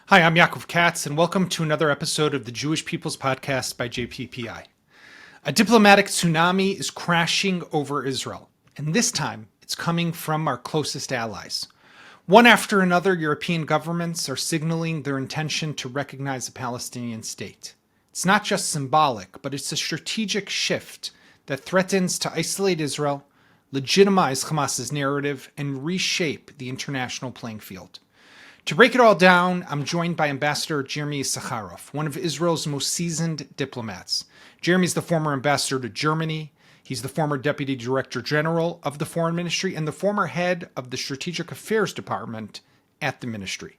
Hi, I'm Yaakov Katz, and welcome to another episode of the Jewish People's Podcast by JPPI. A diplomatic tsunami is crashing over Israel, and this time it's coming from our closest allies. One after another, European governments are signaling their intention to recognize a Palestinian state. It's not just symbolic, but it's a strategic shift that threatens to isolate Israel, legitimize Hamas's narrative, and reshape the international playing field. To break it all down, I'm joined by Ambassador Jeremy Issacharoff, one of Israel's most seasoned diplomats. Jeremy's the former ambassador to Germany. He's the former Deputy Director General of the Foreign Ministry and the former head of the Strategic Affairs Department at the ministry.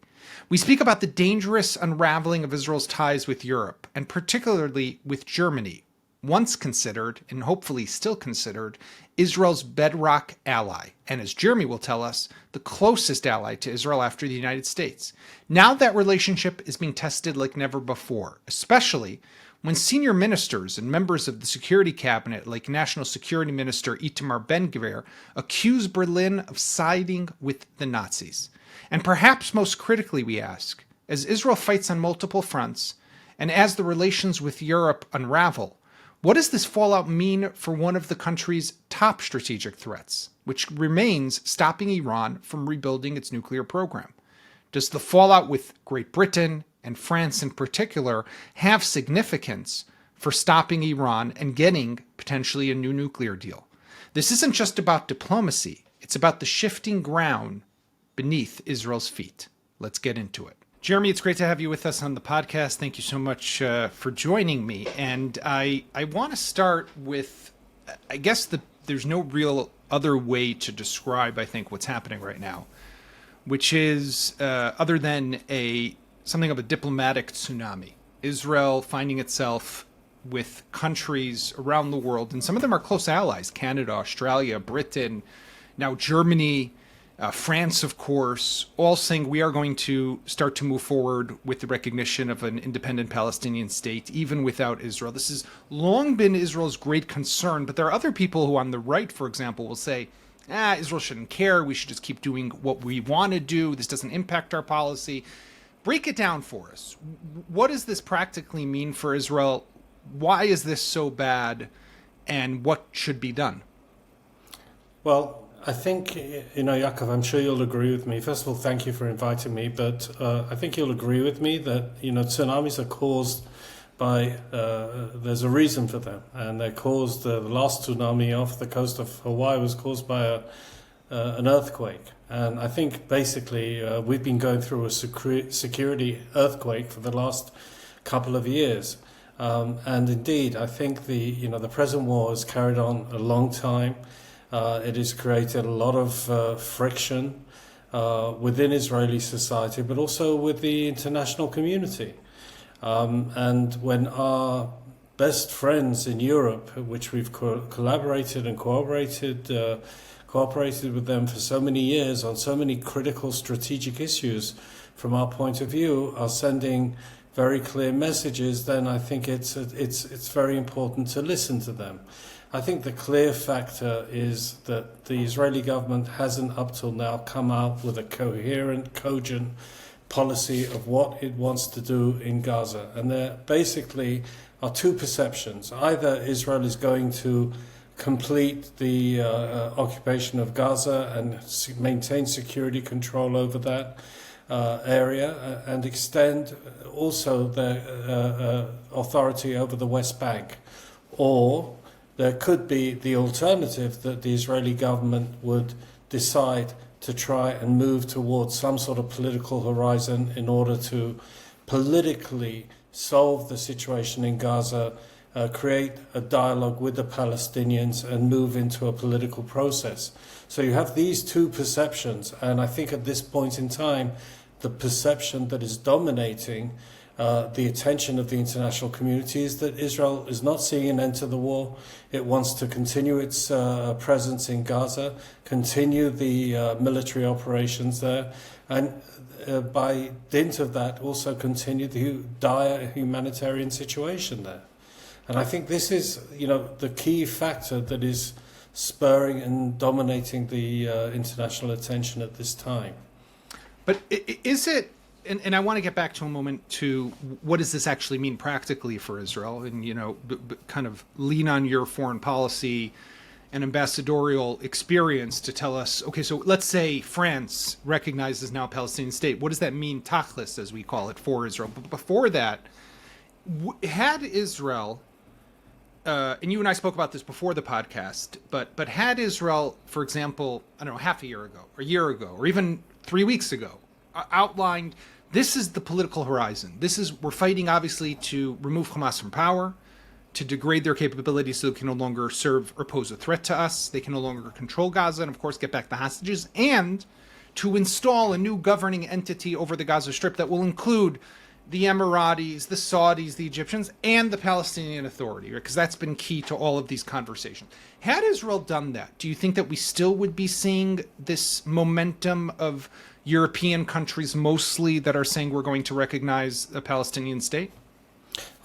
We speak about the dangerous unraveling of Israel's ties with Europe, and particularly with Germany, once considered, and hopefully still considered, Israel's bedrock ally, and as Jeremy will tell us, the closest ally to Israel after the United States. Now that relationship is being tested like never before, especially when senior ministers and members of the security cabinet, like National Security Minister Itamar Ben-Gvir, accuse Berlin of siding with the Nazis. And perhaps most critically, we ask, as Israel fights on multiple fronts, and as the relations with Europe unravel, what does this fallout mean for one of the country's top strategic threats, which remains stopping Iran from rebuilding its nuclear program? Does the fallout with Great Britain and France in particular have significance for stopping Iran and getting potentially a new nuclear deal? This isn't just about diplomacy. It's about the shifting ground beneath Israel's feet. Let's get into it. Jeremy, it's great to have you with us on the podcast. Thank you so much for joining me. And I want to start with, I guess there's no real other way to describe, I think, what's happening right now, which is other than something of a diplomatic tsunami. Israel finding itself with countries around the world, and some of them are close allies, Canada, Australia, Britain, now Germany, France, of course, all saying we are going to start to move forward with the recognition of an independent Palestinian state, even without Israel. This has long been Israel's great concern, but there are other people who on the right, for example, will say, Israel shouldn't care. We should just keep doing what we want to do. This doesn't impact our policy. Break it down for us. What does this practically mean for Israel? Why is this so bad? And what should be done? Well, I think, Yaakov, I'm sure you'll agree with me. First of all, thank you for inviting me. But I think you'll agree with me that, tsunamis are caused by, there's a reason for them. And they're caused, the last tsunami off the coast of Hawaii was caused by an earthquake. And I think basically we've been going through a security earthquake for the last couple of years. And indeed, I think the present war has carried on a long time. It has created a lot of friction within Israeli society, but also with the international community. And when our best friends in Europe, which we've collaborated and cooperated with them for so many years on so many critical strategic issues, from our point of view, are sending very clear messages, then I think it's very important to listen to them. I think the clear factor is that the Israeli government hasn't up till now come out with a coherent, cogent policy of what it wants to do in Gaza. And there basically are two perceptions. Either Israel is going to complete the occupation of Gaza and maintain security control over that area and extend also the authority over the West Bank, or there could be the alternative that the Israeli government would decide to try and move towards some sort of political horizon in order to politically solve the situation in Gaza, create a dialogue with the Palestinians and move into a political process. So you have these two perceptions, and I think at this point in time, the perception that is dominating the attention of the international community is that Israel is not seeing an end to the war. It wants to continue its presence in Gaza, continue the military operations there, and by dint of that also continue the dire humanitarian situation there. And I think this is, the key factor that is spurring and dominating the international attention at this time. But is it and I want to get back to a moment to what does this actually mean practically for Israel, and kind of lean on your foreign policy and ambassadorial experience to tell us, okay, so let's say France recognizes now a Palestinian state. What does that mean, tachlis, as we call it, for Israel? But before that, had Israel, and you and I spoke about this before the podcast, but had Israel, for example, I don't know, half a year ago, or a year ago, or even 3 weeks ago, outlined, this is the political horizon. We're fighting, obviously, to remove Hamas from power, to degrade their capabilities so they can no longer serve or pose a threat to us. They can no longer control Gaza and, of course, get back the hostages, and to install a new governing entity over the Gaza Strip that will include the Emiratis, the Saudis, the Egyptians, and the Palestinian Authority, right? Because that's been key to all of these conversations. Had Israel done that, do you think that we still would be seeing this momentum of European countries mostly that are saying we're going to recognize a Palestinian state?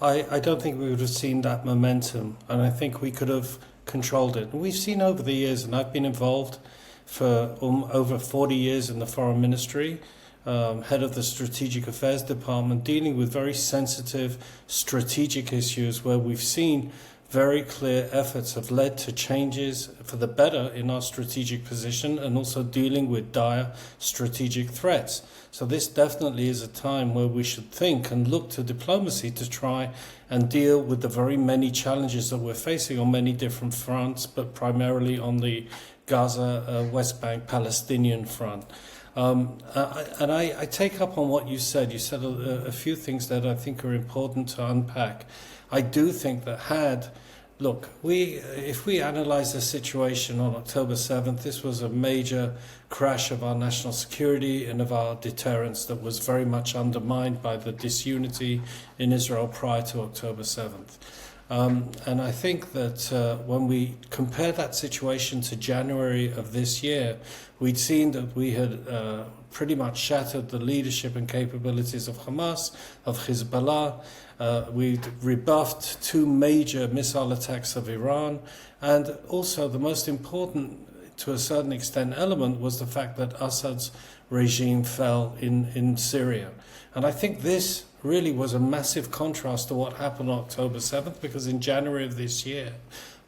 I don't think we would have seen that momentum, and I think we could have controlled it. And we've seen over the years, and I've been involved for over 40 years in the foreign ministry, head of the Strategic Affairs Department, dealing with very sensitive strategic issues where we've seen very clear efforts have led to changes for the better in our strategic position and also dealing with dire strategic threats. So this definitely is a time where we should think and look to diplomacy to try and deal with the very many challenges that we're facing on many different fronts, but primarily on the Gaza, West Bank, Palestinian front. I take up on what you said. You said a few things that I think are important to unpack. I do think that if we analyze the situation on October 7th, this was a major crash of our national security and of our deterrence that was very much undermined by the disunity in Israel prior to October 7th. And I think that when we compare that situation to January of this year, we'd seen that we had pretty much shattered the leadership and capabilities of Hamas, of Hezbollah. We'd rebuffed 2 major missile attacks of Iran. And also the most important, to a certain extent, element was the fact that Assad's regime fell in Syria. And I think this really was a massive contrast to what happened on October 7th, because in January of this year,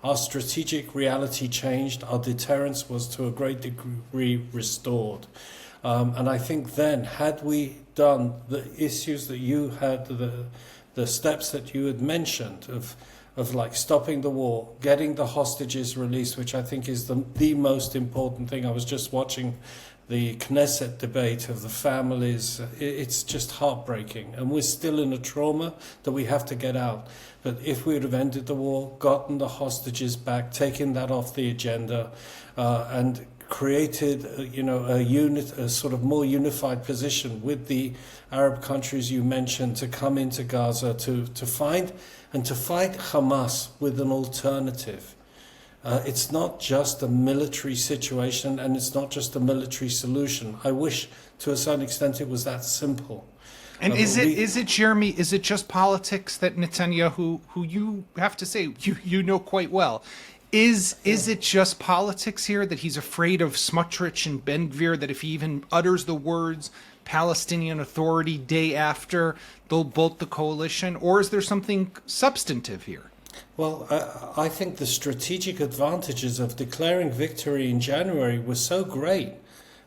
our strategic reality changed, our deterrence was to a great degree restored. And I think then, had we done the issues that you had, the steps that you had mentioned of like stopping the war, getting the hostages released, which I think is the most important thing. I was just watching the Knesset debate of the families. It's just heartbreaking, and we're still in a trauma that we have to get out. But if we would have ended the war, gotten the hostages back, taken that off the agenda, and created a sort of more unified position with the Arab countries you mentioned to come into Gaza to find and to fight Hamas with an alternative. It's not just a military situation, and it's not just a military solution. I wish, to a certain extent, it was that simple. And is it, Jeremy, is it just politics that Netanyahu, who you have to say, you know quite well, is it just politics here, that he's afraid of Smotrich and Ben Gvir, that if he even utters the words Palestinian Authority day after, they'll bolt the coalition? Or is there something substantive here? Well, I think the strategic advantages of declaring victory in January were so great,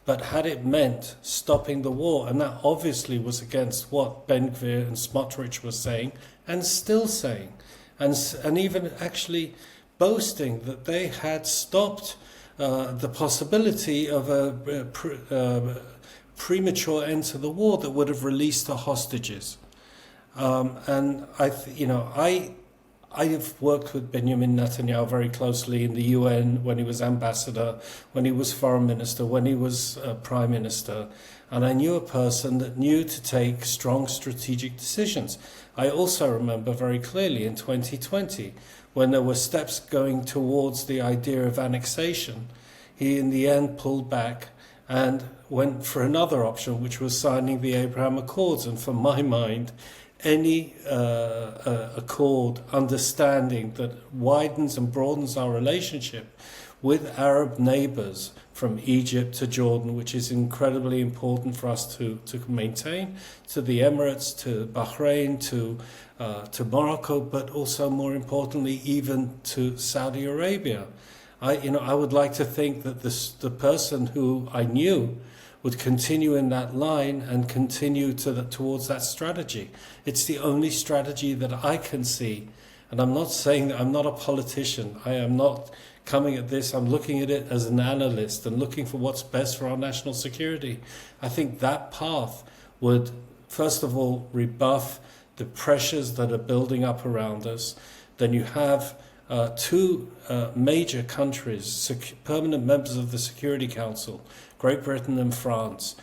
but had it meant stopping the war, and that obviously was against what Ben Gvir and Smotrich were saying and still saying, and even actually boasting that they had stopped the possibility of a premature end to the war that would have released the hostages. And I have worked with Benjamin Netanyahu very closely in the UN when he was ambassador, when he was foreign minister, when he was prime minister, and I knew a person that knew to take strong strategic decisions. I also remember very clearly in 2020, when there were steps going towards the idea of annexation, he in the end pulled back and went for another option, which was signing the Abraham Accords. And from my mind, any accord, understanding that widens and broadens our relationship with Arab neighbors from Egypt to Jordan, which is incredibly important for us to maintain, to the Emirates, to Bahrain, to Morocco, but also more importantly, even to Saudi Arabia. I would like to think that the person who I knew would continue in that line and continue towards that strategy. It's the only strategy that I can see. And I'm not saying that I'm not a politician. I am not coming at this. I'm looking at it as an analyst and looking for what's best for our national security. I think that path would, first of all, rebuff the pressures that are building up around us. Then you have two major countries, permanent members of the Security Council, Great Britain and France,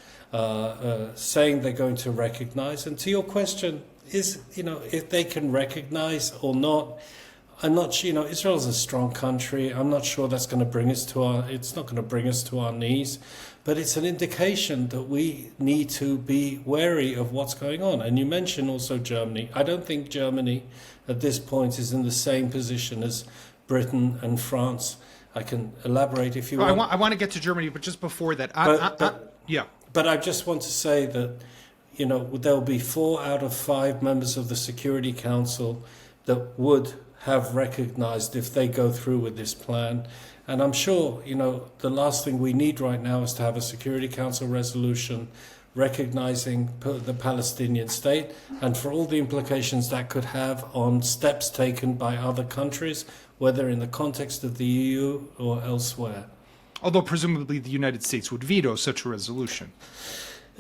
saying they're going to recognize. And to your question, is, if they can recognize or not, I'm not sure, Israel's a strong country. I'm not sure that's going to bring us it's not going to bring us to our knees, but it's an indication that we need to be wary of what's going on. And you mentioned also Germany. I don't think Germany at this point is in the same position as Britain and France. I can elaborate if you want. I want to get to Germany, but just before that, yeah. But I just want to say that, there will be 4 out of 5 members of the Security Council that would have recognized if they go through with this plan. And I'm sure, the last thing we need right now is to have a Security Council resolution recognizing the Palestinian state, and for all the implications that could have on steps taken by other countries, whether in the context of the EU or elsewhere. Although presumably the United States would veto such a resolution.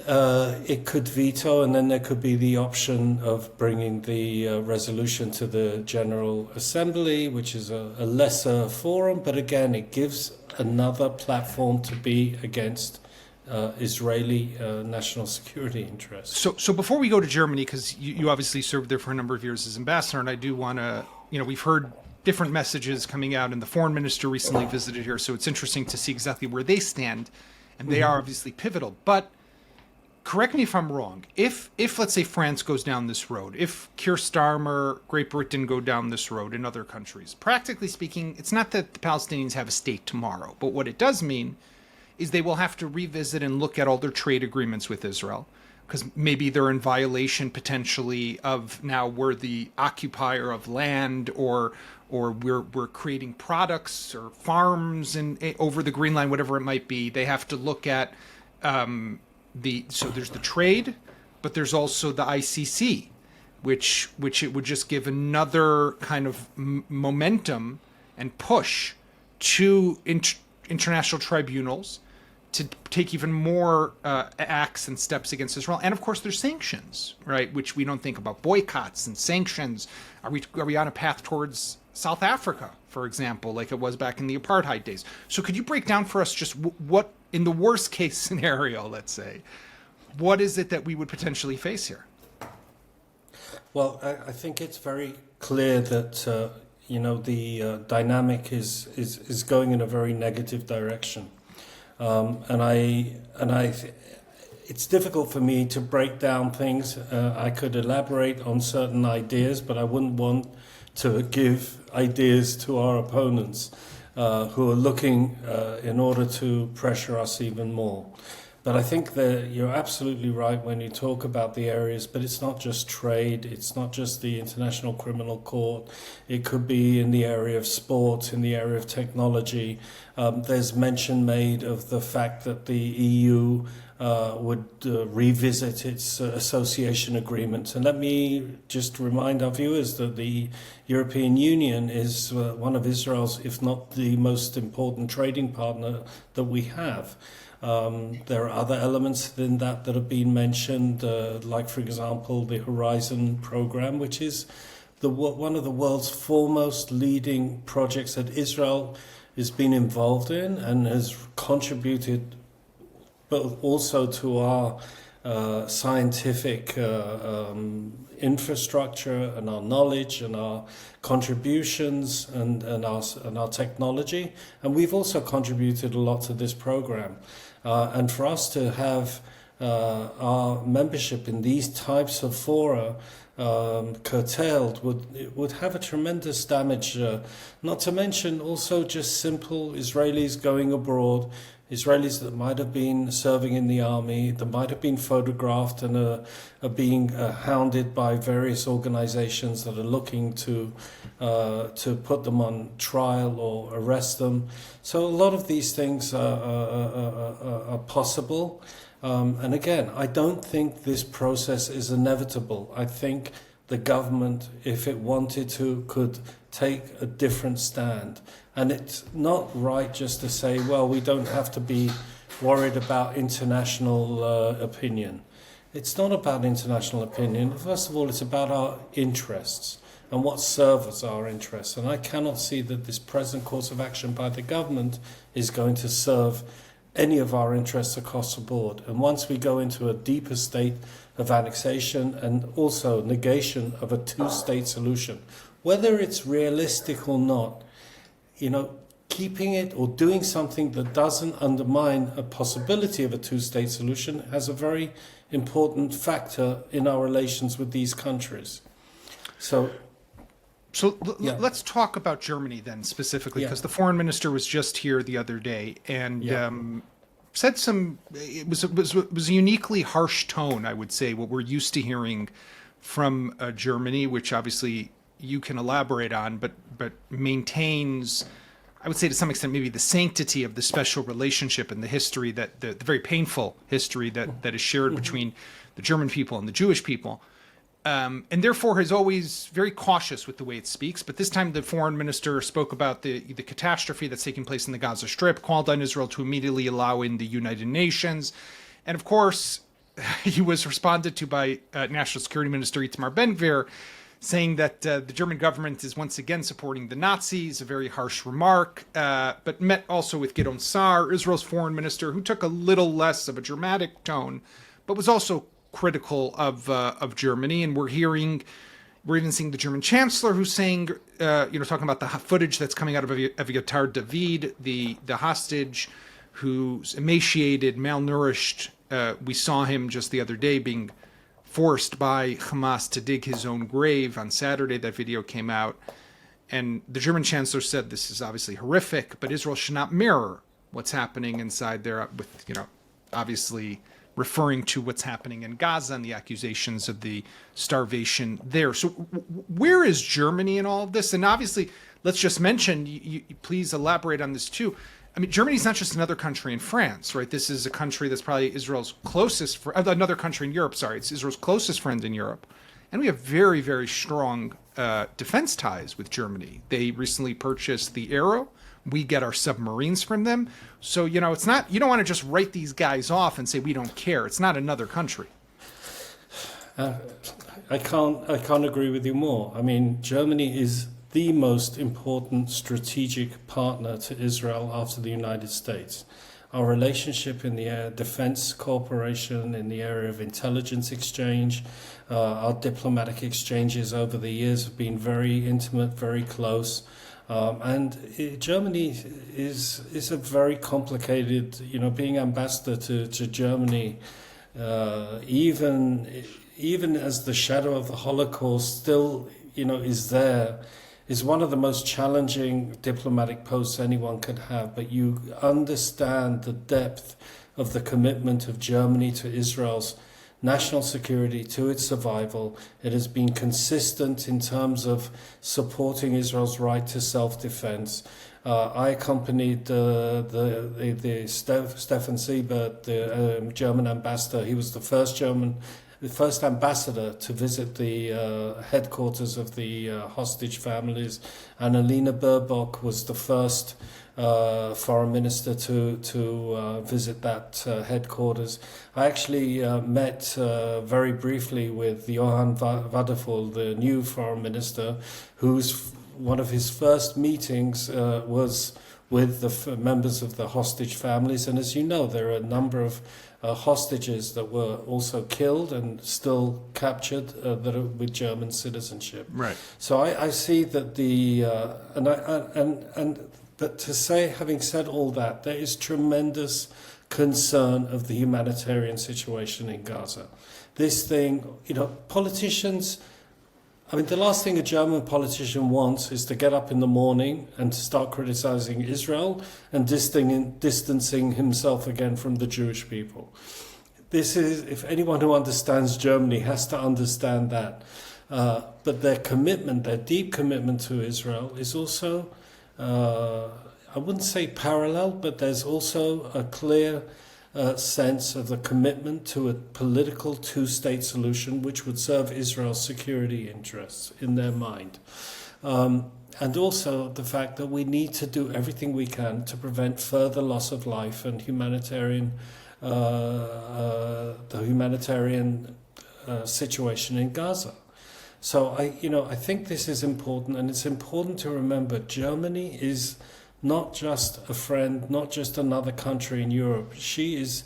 It could veto, and then there could be the option of bringing the resolution to the General Assembly, which is a lesser forum, but again, it gives another platform to be against Israeli national security interests. So before we go to Germany, because you obviously served there for a number of years as ambassador, and I do want to, we've heard different messages coming out, and the foreign minister recently visited here, so it's interesting to see exactly where they stand, and they are obviously pivotal. But correct me if I'm wrong. If let's say France goes down this road, if Keir Starmer, Great Britain go down this road in other countries, practically speaking, it's not that the Palestinians have a state tomorrow, but what it does mean is they will have to revisit and look at all their trade agreements with Israel, because maybe they're in violation potentially of now we're the occupier of land, or we're creating products or farms over the Green Line, whatever it might be. They have to look at so there's the trade, but there's also the ICC, which it would just give another kind of momentum and push to international tribunals to take even more acts and steps against Israel. And of course, there's sanctions, right? Which we don't think about. Boycotts and sanctions. Are we on a path towards South Africa, for example, like it was back in the apartheid days? So could you break down for us just what, in the worst case scenario, let's say, what is it that we would potentially face here? Well, I think it's very clear that the dynamic is going in a very negative direction. It's difficult for me to break down things. I could elaborate on certain ideas, but I wouldn't want to give ideas to our opponents who are looking in order to pressure us even more. But I think that you're absolutely right when you talk about the areas, but it's not just trade, it's not just the International Criminal Court, it could be in the area of sport, in the area of technology. There's mention made of the fact that the EU would revisit its association agreements. And let me just remind our viewers that the European Union is one of Israel's, if not the most important trading partner that we have. There are other elements in that have been mentioned, like, for example, the Horizon program, which is one of the world's foremost leading projects that Israel has been involved in and has contributed, but also to our scientific infrastructure and our knowledge and our contributions and our technology. And we've also contributed a lot to this program. And for us to have our membership in these types of fora curtailed would have a tremendous damage. Not to mention also just simple Israelis going abroad, Israelis that might have been serving in the army, that might have been photographed and are being hounded by various organizations that are looking to put them on trial or arrest them. So a lot of these things are possible. And again, I don't think this process is inevitable. I think the government, if it wanted to, could take a different stand. And it's not right just to say, well, we don't have to be worried about international opinion. It's not about international opinion. First of all, it's about our interests and what serves our interests. And I cannot see that this present course of action by the government is going to serve any of our interests across the board. And once we go into a deeper state of annexation and also negation of a two-state solution, whether it's realistic or not, keeping it or doing something that doesn't undermine a possibility of a two-state solution has a very important factor in our relations with these countries. Let's talk about Germany then specifically, because the foreign minister was just here the other day and said it was a uniquely harsh tone, I would say, what we're used to hearing from Germany, which obviously you can elaborate on, but maintains, I would say to some extent, maybe the sanctity of the special relationship and the history that the very painful history that is shared between the German people and the Jewish people. And therefore is always very cautious with the way it speaks. But this time the foreign minister spoke about the catastrophe that's taking place in the Gaza Strip, called on Israel to immediately allow in the United Nations. And of course, he was responded to by National Security Minister Itamar Ben-Gvir, saying that the German government is once again supporting the Nazis, a very harsh remark, but met also with Gideon Sa'ar, Israel's foreign minister, who took a little less of a dramatic tone, but was also critical of Germany. And we're even seeing the German chancellor who's saying, talking about the footage that's coming out of Aviatar David, the hostage who's emaciated, malnourished. We saw him just the other day being forced by Hamas to dig his own grave. On Saturday, that video came out. And the German chancellor said this is obviously horrific, but Israel should not mirror what's happening inside there with, obviously referring to what's happening in Gaza and the accusations of the starvation there. So where is Germany in all of this? And obviously, let's just mention, you please elaborate on this too. I mean, Germany's not just another country in France, right? This is a country that's probably Israel's closest, another country in Europe, sorry. It's Israel's closest friend in Europe. And we have very, very strong defense ties with Germany. They recently purchased the Arrow. We get our submarines from them. So, it's not, you don't want to just write these guys off and say, we don't care. It's not another country. I can't agree with you more. I mean, Germany is the most important strategic partner to Israel after the United States. Our relationship in the defense cooperation, in the area of intelligence exchange, our diplomatic exchanges over the years have been very intimate, very close. And Germany is a very complicated, being ambassador to Germany, even as the shadow of the Holocaust still, is there, is one of the most challenging diplomatic posts anyone could have. But you understand the depth of the commitment of Germany to Israel's national security, to its survival. It has been consistent in terms of supporting Israel's right to self-defense. I accompanied the Stefan Siebert, the German ambassador. He was the first ambassador to visit the headquarters of the hostage families, and Alina Baerbock was the first foreign minister to visit that headquarters. I actually met very briefly with Johann Wadephul, the new foreign minister, whose one of his first meetings was with the members of the hostage families. And as you know, there are a number of hostages that were also killed and still captured that are with German citizenship. Right. So I see that but to say, having said all that, there is tremendous concern of the humanitarian situation in Gaza. This thing, politicians, the last thing a German politician wants is to get up in the morning and to start criticizing Israel and distancing himself again from the Jewish people. This is, if anyone who understands Germany has to understand that. But their commitment, their deep commitment to Israel is also, I wouldn't say parallel, but there's also a clear sense of the commitment to a political two-state solution which would serve Israel's security interests in their mind. And also the fact that we need to do everything we can to prevent further loss of life and the humanitarian situation in Gaza. So I think this is important, and it's important to remember Germany is not just a friend, not just another country in Europe. She is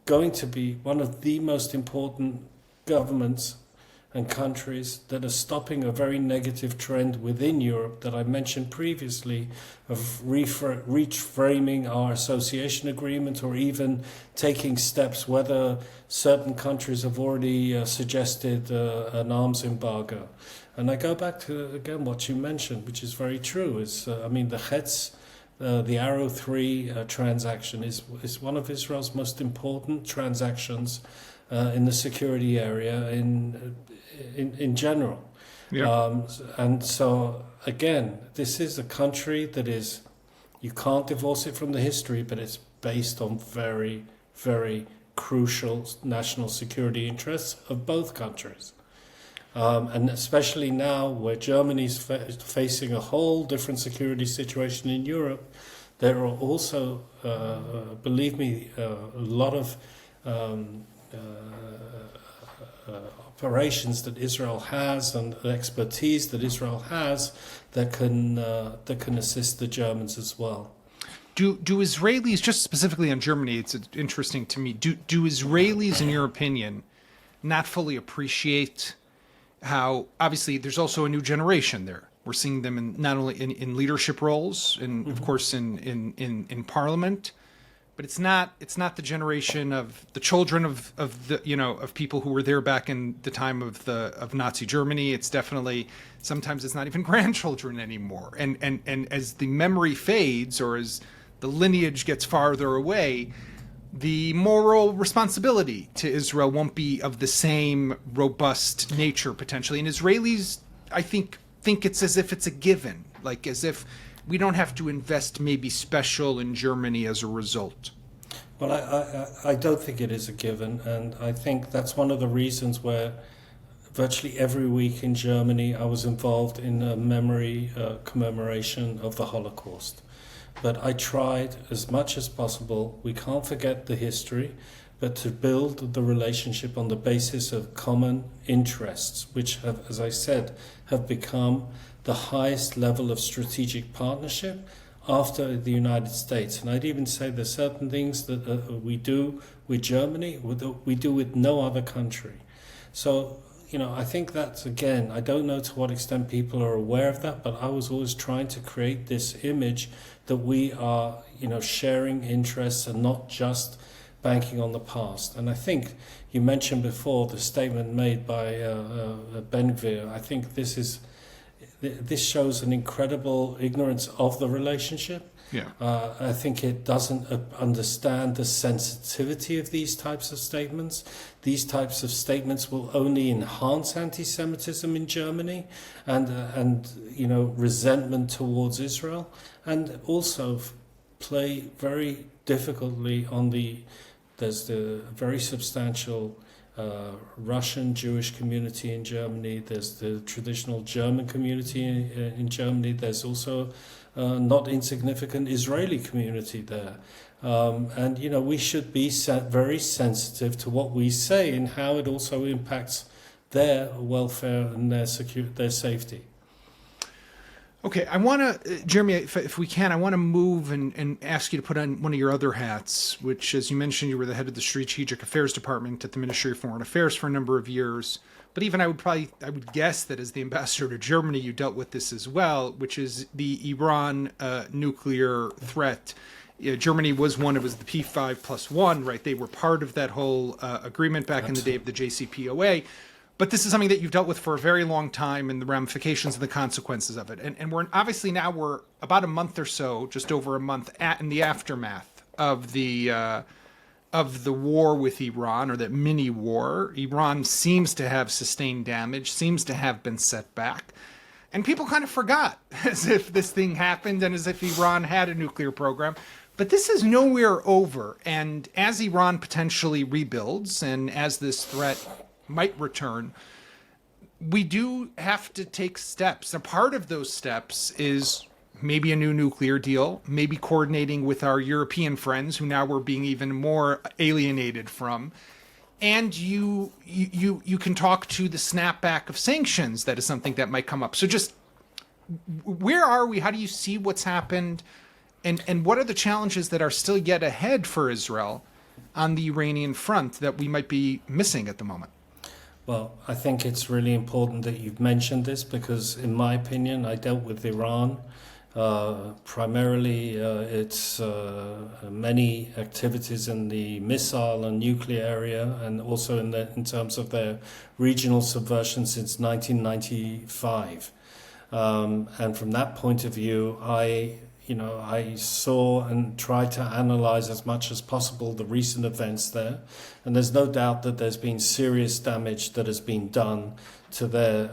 going to be one of the most important governments and countries that are stopping a very negative trend within Europe that I mentioned previously of reframing our association agreement, or even taking steps whether certain countries have already suggested an arms embargo. And I go back to, again, what you mentioned, which is very true. Is the Hetz, the Arrow 3 transaction is one of Israel's most important transactions in the security area in general. Yeah. And so, again, this is a country that is, you can't divorce it from the history, but it's based on very, very crucial national security interests of both countries. And especially now where Germany's facing a whole different security situation in Europe, there are also, believe me, a lot of operations that Israel has and expertise that Israel has that can assist the Germans as well. Do Israelis, just specifically on Germany, it's interesting to me, do Israelis, in your opinion, not fully appreciate how, obviously, there's also a new generation there. We're seeing them not only in leadership roles, and of course in parliament, but it's not the generation of the children of people who were there back in the time of Nazi Germany. It's definitely, sometimes it's not even grandchildren anymore. And as the memory fades, or as the lineage gets farther away, the moral responsibility to Israel won't be of the same robust nature potentially. And Israelis, I think it's as if it's a given, like as if we don't have to invest maybe special in Germany as a result. Well, I don't think it is a given, and I think that's one of the reasons where virtually every week in Germany I was involved in a memory commemoration of the Holocaust. But I tried as much as possible, we can't forget the history, but to build the relationship on the basis of common interests, which have, as I said, have become the highest level of strategic partnership after the United States. And I'd even say there's certain things that we do with Germany we do with no other country. So, I think that's, again, I don't know to what extent people are aware of that, but I was always trying to create this image that we are, sharing interests and not just banking on the past. And I think you mentioned before the statement made by Ben-Gvir. I think this shows an incredible ignorance of the relationship. Yeah. I think it doesn't understand the sensitivity of these types of statements. These types of statements will only enhance anti-Semitism in Germany and resentment towards Israel, and also play very difficultly on there's the very substantial Russian Jewish community in Germany. There's the traditional German community in Germany. There's also not insignificant Israeli community there. And, we should be very sensitive to what we say and how it also impacts their welfare and their safety. Okay, I want to, Jeremy, if we can, I want to move and ask you to put on one of your other hats, which, as you mentioned, you were the head of the Strategic Affairs Department at the Ministry of Foreign Affairs for a number of years. But even I would guess that as the ambassador to Germany, you dealt with this as well, which is the Iran nuclear threat Germany was one. It was the P5+1, right? They were part of that whole agreement back in the day of the JCPOA. But this is something that you've dealt with for a very long time, and the ramifications and the consequences of it. And we're obviously now we're about a month or so, just over a month in the aftermath of the war with Iran, or that mini war. Iran seems to have sustained damage, seems to have been set back. And people kind of forgot as if this thing happened and as if Iran had a nuclear program. But this is nowhere over. And as Iran potentially rebuilds, and as this threat might return, we do have to take steps. A part of those steps is maybe a new nuclear deal, maybe coordinating with our European friends who now we're being even more alienated from. And you can talk to the snapback of sanctions. That is something that might come up. So just where are we? How do you see what's happened? And what are the challenges that are still yet ahead for Israel on the Iranian front that we might be missing at the moment? Well, I think it's really important that you've mentioned this because, in my opinion, I dealt with Iran. Primarily, it's many activities in the missile and nuclear area, and also in terms of their regional subversion since 1995. And from that point of view, I saw and tried to analyze as much as possible the recent events there. And there's no doubt that there's been serious damage that has been done to their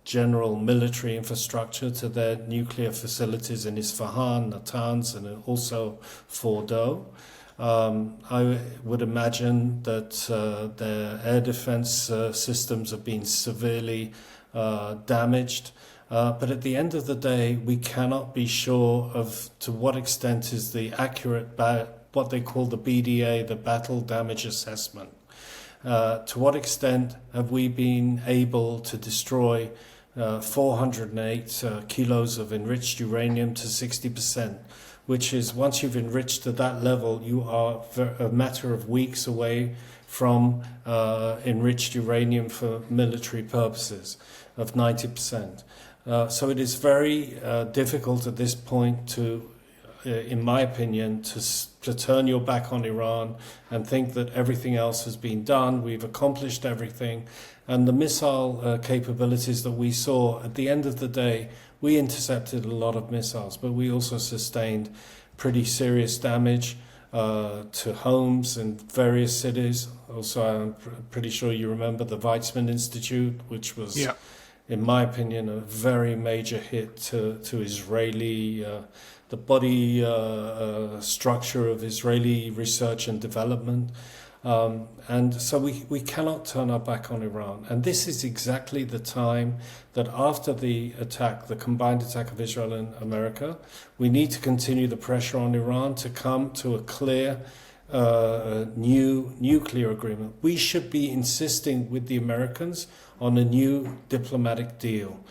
general military infrastructure, to their nuclear facilities in Isfahan, Natanz, and also Fordow. I would imagine that their air defense systems have been severely damaged. But at the end of the day, we cannot be sure of to what extent is the accurate, what they call the BDA, the Battle Damage Assessment. To what extent have we been able to destroy 408 kilos of enriched uranium to 60%, which is, once you've enriched to that level, you are a matter of weeks away from enriched uranium for military purposes of 90%. So it is very difficult at this point to, in my opinion, to turn your back on Iran and think that everything else has been done, we've accomplished everything. And the missile capabilities that we saw, at the end of the day, we intercepted a lot of missiles, but we also sustained pretty serious damage to homes in various cities. Also, I'm pretty sure you remember the Weizmann Institute, which was... Yeah. In my opinion, a very major hit to Israeli, the body structure of Israeli research and development. And so we cannot turn our back on Iran. And this is exactly the time that after the attack, the combined attack of Israel and America, we need to continue the pressure on Iran to come to a clear new nuclear agreement. We should be insisting with the Americans on a new diplomatic deal.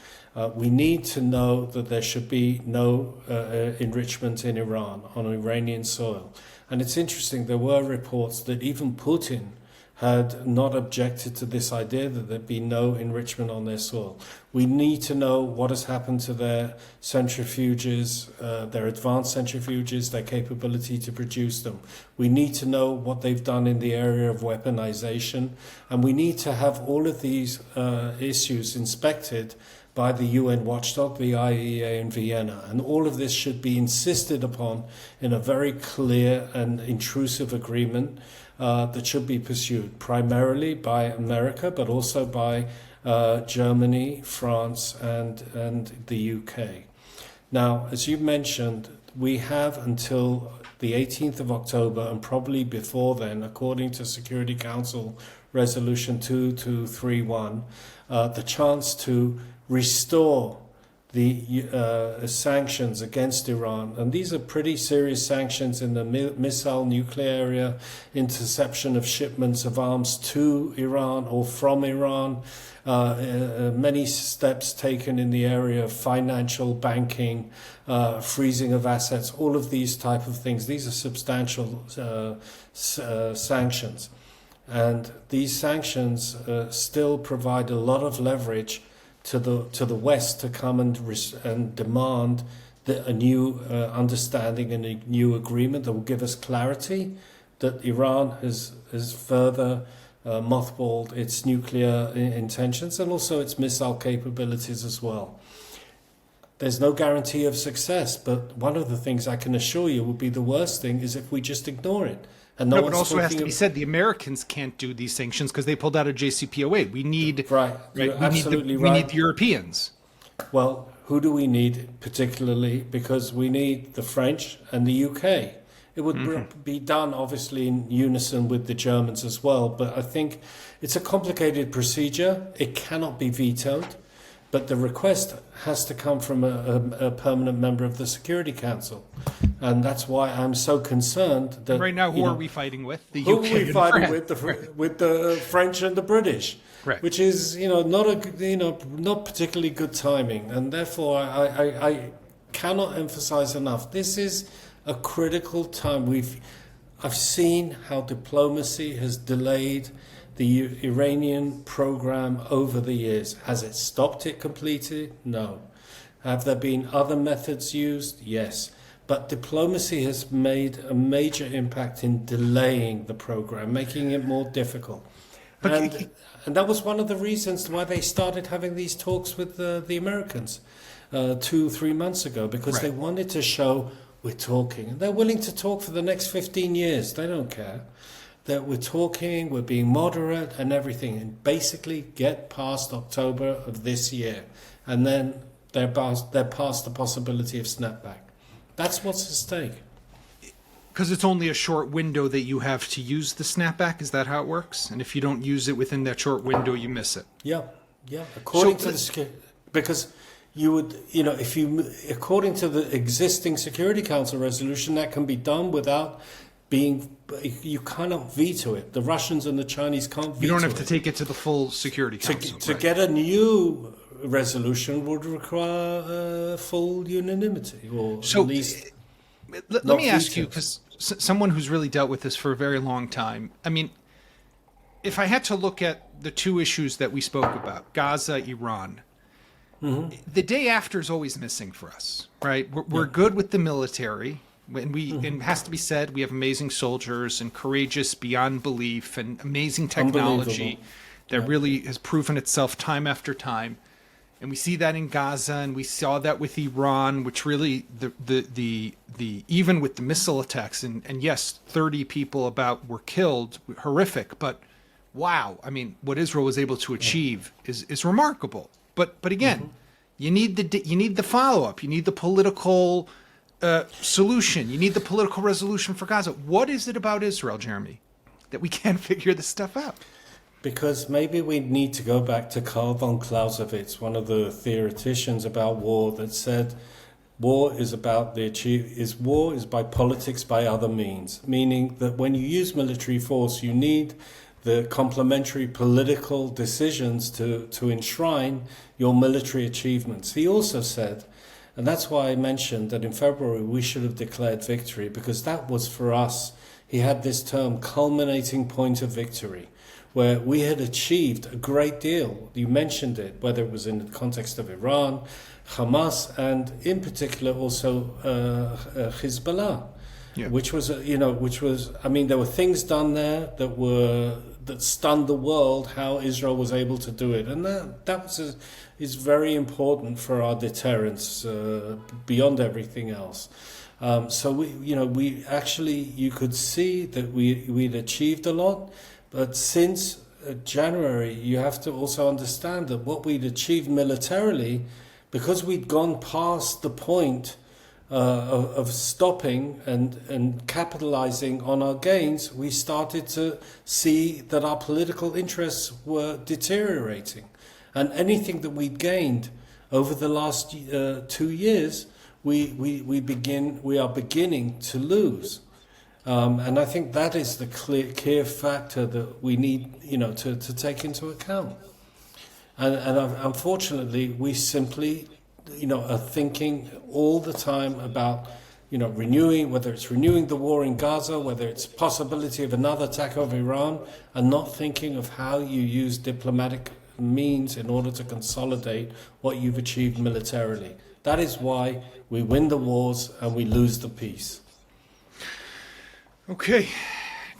We need to know that there should be no enrichment in Iran, on Iranian soil. And it's interesting, there were reports that even Putin had not objected to this idea that there be no enrichment on their soil. We need to know what has happened to their centrifuges, their advanced centrifuges, their capability to produce them. We need to know what they've done in the area of weaponization. And we need to have all of these issues inspected by the UN watchdog, the IAEA in Vienna. And all of this should be insisted upon in a very clear and intrusive agreement that should be pursued primarily by America, but also by Germany, France, and the UK. Now, as you mentioned, we have until the 18th of October, and probably before then, according to Security Council Resolution 2231, the chance to restore the sanctions against Iran. And these are pretty serious sanctions in the missile nuclear area, interception of shipments of arms to Iran or from Iran, many steps taken in the area of financial banking, freezing of assets, all of these type of things. These are substantial sanctions. And these sanctions still provide a lot of leverage to the West to come and demand a new understanding and a new agreement that will give us clarity that Iran has further mothballed its nuclear intentions and also its missile capabilities as well. There's no guarantee of success, but one of the things I can assure you would be the worst thing is if we just ignore it. And no, but also has to be said, the Americans can't do these sanctions because they pulled out of JCPOA. We need we need the Europeans. Well, who do we need particularly? Because we need the French and the UK. It would be done, obviously, in unison with the Germans as well. But I think it's a complicated procedure. It cannot be vetoed. But the request has to come from a permanent member of the Security Council. And that's why I'm so concerned that... Right now, who are we fighting with? The UK who are we fighting with? With the French and the British. Right. Which is, not particularly good timing. And therefore, I cannot emphasize enough. This is a critical time. I've seen how diplomacy has delayed the Iranian program over the years. Has it stopped it completely? No. Have there been other methods used? Yes. But diplomacy has made a major impact in delaying the program, making it more difficult. And that was one of the reasons why they started having these talks with the Americans 2-3 months ago, because they wanted to show we're talking. And they're willing to talk for the next 15 years. They don't care. That we're talking, we're being moderate and everything, and basically get past October of this year. And then they're past the possibility of snapback. That's what's at stake. Because it's only a short window that you have to use the snapback? Is that how it works? And if you don't use it within that short window, you miss it? Yeah. According to the... Because you would, according to the existing Security Council resolution, that can be done without being... You cannot veto it. The Russians and the Chinese can't veto it. You don't have to take it to the full Security Council. To get a new resolution would require full unanimity, or at least... Let me ask you, because someone who's really dealt with this for a very long time, I mean, if I had to look at the two issues that we spoke about, Gaza, Iran, the day after is always missing for us, right? We're good with the military, and it has to be said, we have amazing soldiers and courageous beyond belief and amazing technology that really has proven itself time after time. And we see that in Gaza, and we saw that with Iran, which really the even with the missile attacks, and yes, 30 people were killed, horrific, but wow, I mean, what Israel was able to achieve is remarkable. But again, you need the follow up, you need the political solution, you need the political resolution for Gaza. What is it about Israel, Jeremy, that we can't figure this stuff out? Because maybe we need to go back to Karl von Clausewitz, one of the theoreticians about war, that said war is by politics by other means, meaning that when you use military force, you need the complementary political decisions to enshrine your military achievements. He also said, and that's why I mentioned that in February we should have declared victory, because that was for us, he had this term, culminating point of victory, where we had achieved a great deal. You mentioned it, whether it was in the context of Iran, Hamas, and in particular also Hezbollah, which was, I mean, there were things done there that stunned the world, how Israel was able to do it, and that is very important for our deterrence beyond everything else. So we actually, you could see that we'd achieved a lot. But since January, you have to also understand that what we'd achieved militarily, because we'd gone past the point of stopping and capitalizing on our gains, we started to see that our political interests were deteriorating. And anything that we'd gained over the last 2 years, we are beginning to lose. And I think that is the clear factor that we need, to take into account. And unfortunately, we simply, are thinking all the time about, whether it's renewing the war in Gaza, whether it's possibility of another attack of Iran, and not thinking of how you use diplomatic means in order to consolidate what you've achieved militarily. That is why we win the wars and we lose the peace. Okay.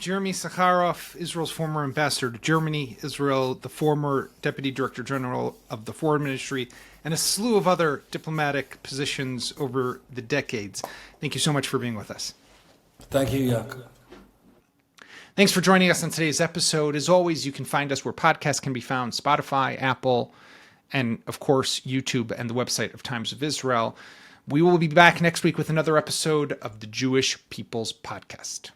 Jeremy Issacharoff, Israel's former ambassador to Germany, Israel, the former Deputy Director General of the Foreign Ministry, and a slew of other diplomatic positions over the decades. Thank you so much for being with us. Thank you, Yaakov. Thanks for joining us on today's episode. As always, you can find us where podcasts can be found, Spotify, Apple, and of course, YouTube and the website of Times of Israel. We will be back next week with another episode of the Jewish People's Podcast.